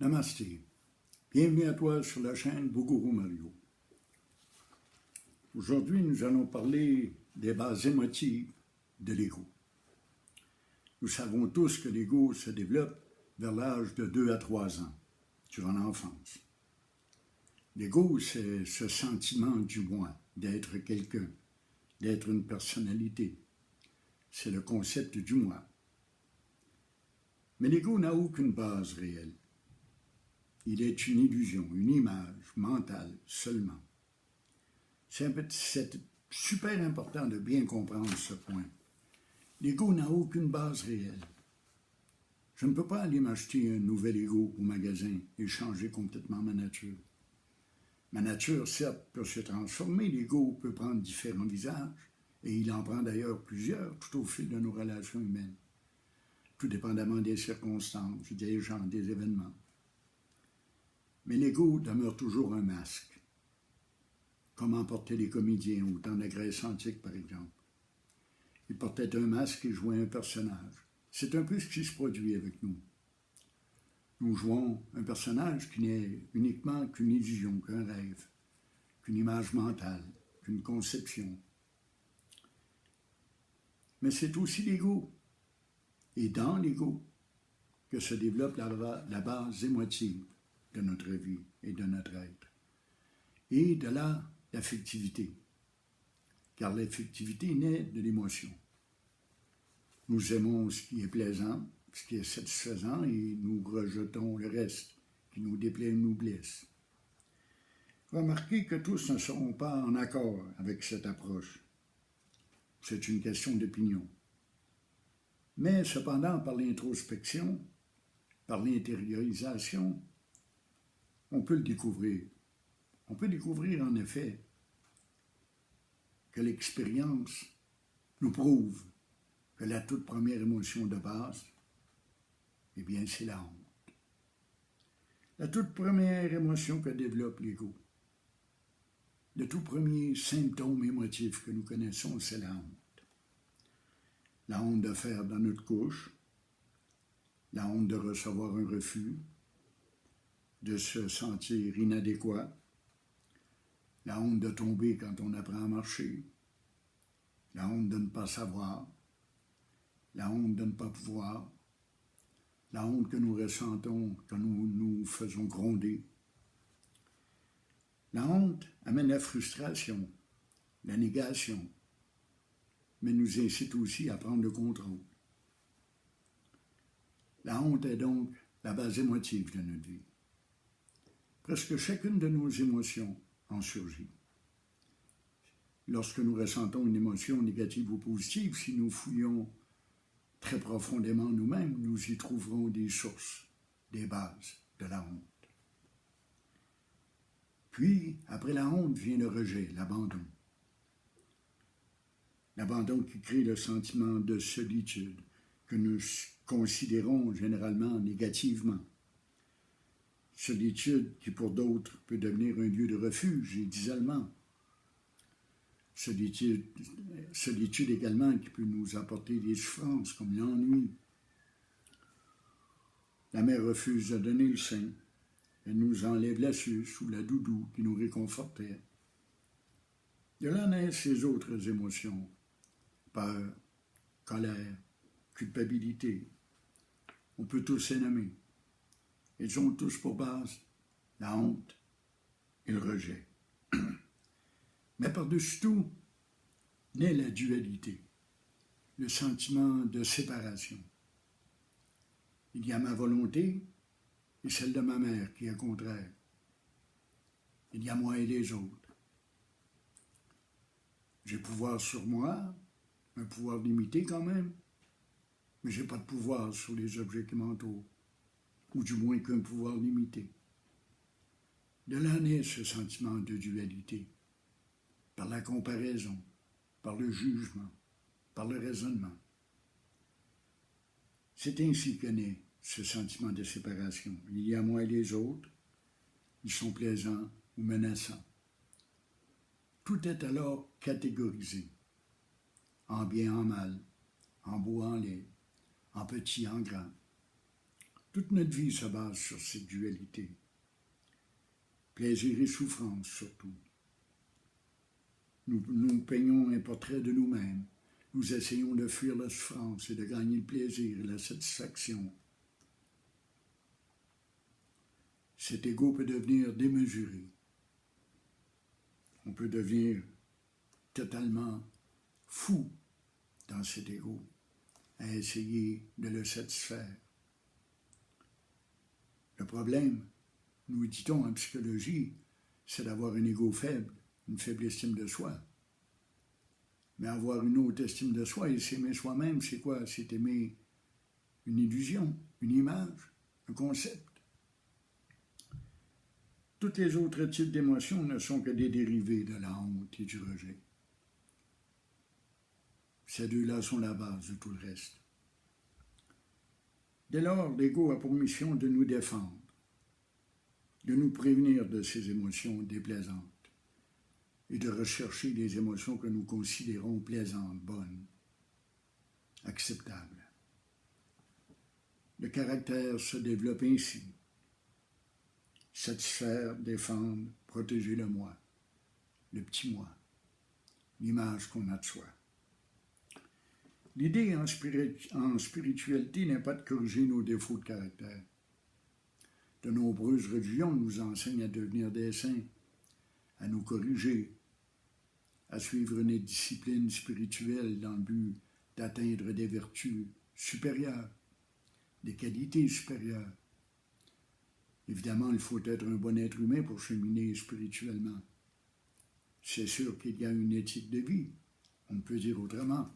Namasté. Bienvenue à toi sur la chaîne Bogoro Mario. Aujourd'hui, nous allons parler des bases émotives de l'ego. Nous savons tous que l'ego se développe vers l'âge de 2 à 3 ans, durant l'enfance. L'ego, c'est ce sentiment du moi, d'être quelqu'un, d'être une personnalité. C'est le concept du moi. Mais l'ego n'a aucune base réelle. Il est une illusion, une image mentale seulement. C'est super important de bien comprendre ce point. L'ego n'a aucune base réelle. Je ne peux pas aller m'acheter un nouvel ego au magasin et changer complètement ma nature. Ma nature, certes, peut se transformer, l'ego peut prendre différents visages, et il en prend d'ailleurs plusieurs tout au fil de nos relations humaines, tout dépendamment des circonstances, des gens, des événements. Mais l'ego demeure toujours un masque. Comment portaient les comédiens au temps de la Grèce antique, par exemple. Ils portaient un masque et jouaient un personnage. C'est un peu ce qui se produit avec nous. Nous jouons un personnage qui n'est uniquement qu'une illusion, qu'un rêve, qu'une image mentale, qu'une conception. Mais c'est aussi l'ego. Et dans l'ego que se développe la base émotive de notre vie et de notre être. Et de là, l'affectivité. Car l'affectivité naît de l'émotion. Nous aimons ce qui est plaisant, ce qui est satisfaisant, et nous rejetons le reste, qui nous déplaît ou nous blesse. Remarquez que tous ne seront pas en accord avec cette approche. C'est une question d'opinion. Mais cependant, par l'introspection, par l'intériorisation, on peut le découvrir. On peut découvrir en effet que l'expérience nous prouve que la toute première émotion de base, eh bien, c'est la honte. La toute première émotion que développe l'ego. Le tout premier symptôme émotif que nous connaissons, c'est la honte. La honte de faire dans notre couche, la honte de recevoir un refus, de se sentir inadéquat, la honte de tomber quand on apprend à marcher, la honte de ne pas savoir, la honte de ne pas pouvoir, la honte que nous ressentons quand nous nous faisons gronder. La honte amène la frustration, la négation, mais nous incite aussi à prendre le contrôle. La honte est donc la base émotive de notre vie. Presque chacune de nos émotions en surgit. Lorsque nous ressentons une émotion négative ou positive, si nous fouillons très profondément nous-mêmes, nous y trouverons des sources, des bases de la honte. Puis, après la honte, vient le rejet, l'abandon. L'abandon qui crée le sentiment de solitude que nous considérons généralement négativement. Solitude qui pour d'autres peut devenir un lieu de refuge et d'isolement. Solitude également qui peut nous apporter des souffrances comme l'ennui. La mère refuse de donner le sein. Elle nous enlève la suce ou la doudou qui nous réconfortait. De là naissent ces autres émotions. Peur, colère, culpabilité. On peut tous les nommer. Ils ont tous pour base la honte et le rejet. Mais par-dessus tout, naît la dualité, le sentiment de séparation. Il y a ma volonté et celle de ma mère qui est contraire. Il y a moi et les autres. J'ai pouvoir sur moi, un pouvoir limité quand même, mais je n'ai pas de pouvoir sur les objets qui m'entourent, ou du moins qu'un pouvoir limité. De là naît ce sentiment de dualité, par la comparaison, par le jugement, par le raisonnement. C'est ainsi que naît ce sentiment de séparation. Il y a moi et les autres, ils sont plaisants ou menaçants. Tout est alors catégorisé, en bien, en mal, en beau, en laid, en petit, en grand. Toute notre vie se base sur cette dualité. Plaisir et souffrance surtout. Nous peignons un portrait de nous-mêmes. Nous essayons de fuir la souffrance et de gagner le plaisir et la satisfaction. Cet ego peut devenir démesuré. On peut devenir totalement fou dans cet ego, à essayer de le satisfaire. Le problème, nous dit-on en psychologie, c'est d'avoir un ego faible, une faible estime de soi. Mais avoir une haute estime de soi et s'aimer soi-même, c'est quoi? C'est aimer une illusion, une image, un concept. Tous les autres types d'émotions ne sont que des dérivés de la honte et du rejet. Ces deux-là sont la base de tout le reste. Dès lors, l'ego a pour mission de nous défendre, de nous prévenir de ces émotions déplaisantes et de rechercher des émotions que nous considérons plaisantes, bonnes, acceptables. Le caractère se développe ainsi. Satisfaire, défendre, protéger le moi, le petit moi, l'image qu'on a de soi. L'idée en spiritualité n'est pas de corriger nos défauts de caractère. De nombreuses religions nous enseignent à devenir des saints, à nous corriger, à suivre une discipline spirituelle dans le but d'atteindre des vertus supérieures, des qualités supérieures. Évidemment, il faut être un bon être humain pour cheminer spirituellement. C'est sûr qu'il y a une éthique de vie, on peut dire autrement.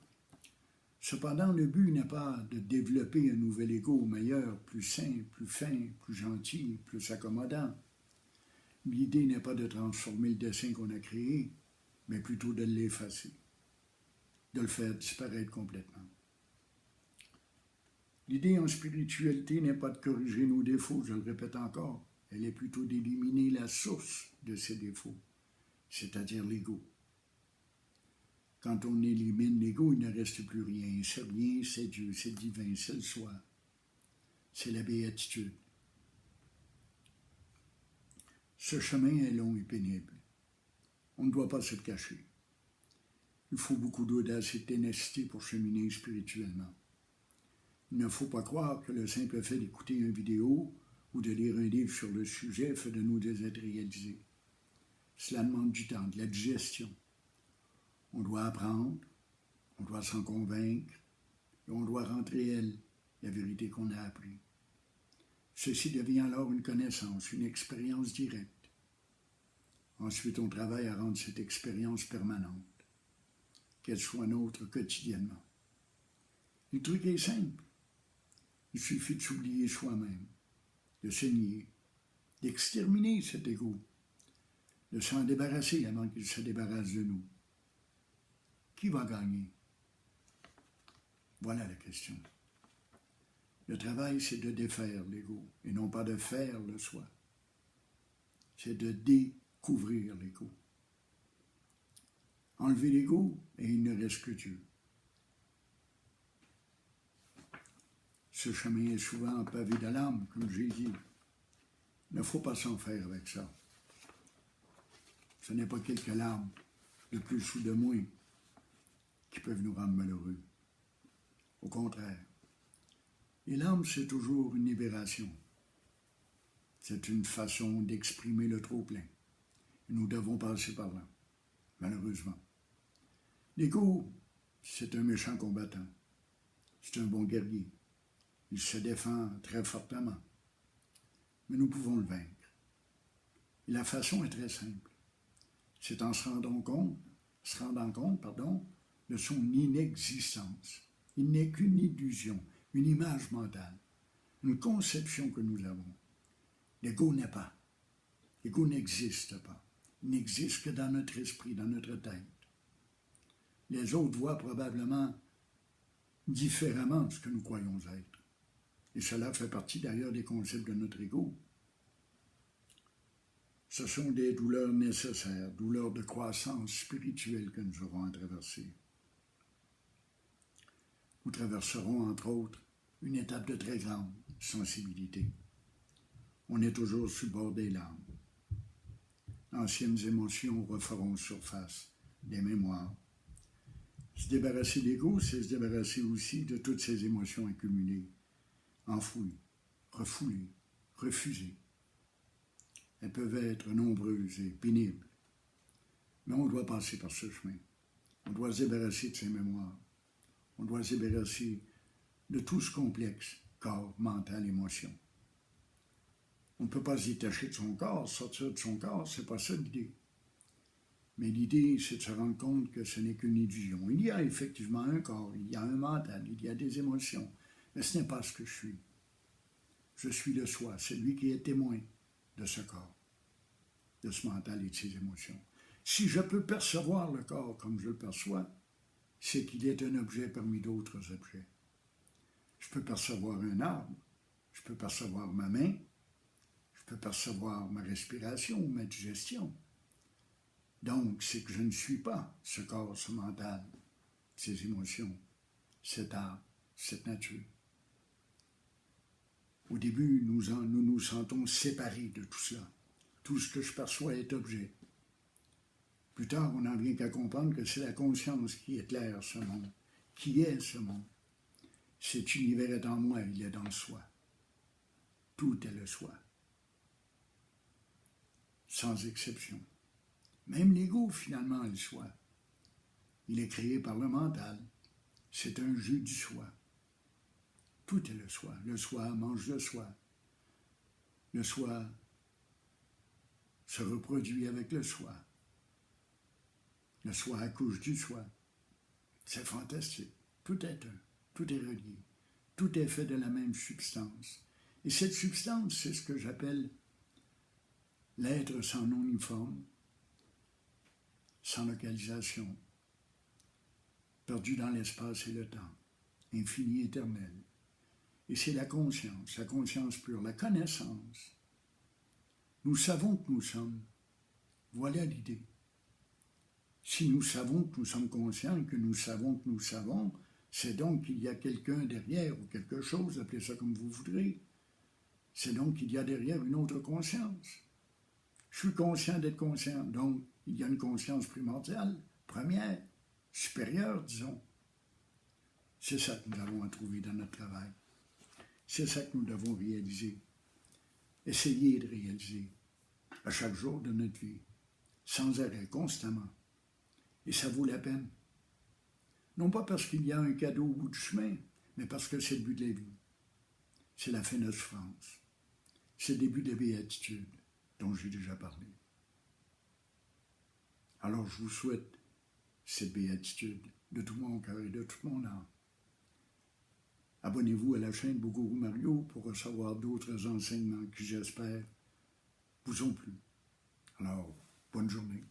Cependant, le but n'est pas de développer un nouvel ego meilleur, plus sain, plus fin, plus gentil, plus accommodant. L'idée n'est pas de transformer le dessin qu'on a créé, mais plutôt de l'effacer, de le faire disparaître complètement. L'idée en spiritualité n'est pas de corriger nos défauts, je le répète encore, elle est plutôt d'éliminer la source de ces défauts, c'est-à-dire l'ego. Quand on élimine l'ego, il ne reste plus rien. C'est rien, c'est Dieu, c'est divin, c'est le soi. C'est la béatitude. Ce chemin est long et pénible. On ne doit pas se le cacher. Il faut beaucoup d'audace et de ténacité pour cheminer spirituellement. Il ne faut pas croire que le simple fait d'écouter une vidéo ou de lire un livre sur le sujet fait de nous des êtres réalisés. Cela demande du temps, de la digestion. On doit apprendre, on doit s'en convaincre, et on doit rendre réelle la vérité qu'on a appris. Ceci devient alors une connaissance, une expérience directe. Ensuite, on travaille à rendre cette expérience permanente, qu'elle soit nôtre quotidiennement. Le truc est simple. Il suffit de s'oublier soi-même, de se nier, d'exterminer cet ego, de s'en débarrasser avant qu'il se débarrasse de nous. Qui va gagner? Voilà la question. Le travail, c'est de défaire l'ego, et non pas de faire le soi. C'est de découvrir l'ego. Enlever l'ego, et il ne reste que Dieu. Ce chemin est souvent pavé de larmes, comme j'ai dit. Il ne faut pas s'en faire avec ça. Ce n'est pas quelques larmes, de plus ou de moins, qui peuvent nous rendre malheureux. Au contraire, les larmes, c'est toujours une libération. C'est une façon d'exprimer le trop-plein. Nous devons passer par là, malheureusement. L'ego, c'est un méchant combattant. C'est un bon guerrier. Il se défend très fortement. Mais nous pouvons le vaincre. Et la façon est très simple. C'est en se rendant compte, de son inexistence. Il n'est qu'une illusion, une image mentale, une conception que nous avons. L'ego n'est pas. L'ego n'existe pas. Il n'existe que dans notre esprit, dans notre tête. Les autres voient probablement différemment ce que nous croyons être. Et cela fait partie d'ailleurs des concepts de notre ego. Ce sont des douleurs nécessaires, douleurs de croissance spirituelle que nous aurons à traverser. Nous traverserons, entre autres, une étape de très grande sensibilité. On est toujours sur le bord des larmes. Anciennes émotions referont surface, des mémoires. Se débarrasser d'ego, c'est se débarrasser aussi de toutes ces émotions accumulées, enfouies, refoulées, refusées. Elles peuvent être nombreuses et pénibles, mais on doit passer par ce chemin. On doit se débarrasser de ces mémoires. On doit se débarrasser de tout ce complexe, corps, mental, émotion. On ne peut pas se détacher de son corps, sortir de son corps, c'est pas ça l'idée. Mais l'idée, c'est de se rendre compte que ce n'est qu'une illusion. Il y a effectivement un corps, il y a un mental, il y a des émotions, mais ce n'est pas ce que je suis. Je suis le soi, celui qui est témoin de ce corps, de ce mental et de ses émotions. Si je peux percevoir le corps comme je le perçois, c'est qu'il est un objet parmi d'autres objets. Je peux percevoir un arbre, je peux percevoir ma main, je peux percevoir ma respiration ou ma digestion. Donc, c'est que je ne suis pas ce corps, ce mental, ces émotions, cet arbre, cette nature. Au début, nous nous sentons séparés de tout cela. Tout ce que je perçois est objet. Plus tard, on n'en vient qu'à comprendre que c'est la conscience qui éclaire ce monde, qui est ce monde. Cet univers est en moi, il est dans le soi. Tout est le soi. Sans exception. Même l'ego, finalement, est le soi. Il est créé par le mental. C'est un jeu du soi. Tout est le soi. Le soi mange le soi. Le soi se reproduit avec le soi. Le soi accouche du soi. C'est fantastique. Tout est un. Tout est relié. Tout est fait de la même substance. Et cette substance, c'est ce que j'appelle l'être sans nom ni forme, sans localisation, perdu dans l'espace et le temps, infini, éternel. Et c'est la conscience pure, la connaissance. Nous savons que nous sommes. Voilà l'idée. Si nous savons que nous sommes conscients, que nous savons que nous savons, c'est donc qu'il y a quelqu'un derrière, ou quelque chose, appelez ça comme vous voudrez. C'est donc qu'il y a derrière une autre conscience. Je suis conscient d'être conscient, donc il y a une conscience primordiale, première, supérieure, disons. C'est ça que nous avons à trouver dans notre travail. C'est ça que nous devons réaliser. Essayer de réaliser à chaque jour de notre vie, sans arrêt, constamment. Et ça vaut la peine. Non pas parce qu'il y a un cadeau au bout du chemin, mais parce que c'est le but de la vie. C'est la fin de la souffrance. C'est le début de la béatitude dont j'ai déjà parlé. Alors je vous souhaite cette béatitude de tout mon cœur et de toute mon âme. Abonnez-vous à la chaîne Bougourou Mario pour recevoir d'autres enseignements qui, j'espère, vous ont plu. Alors, bonne journée.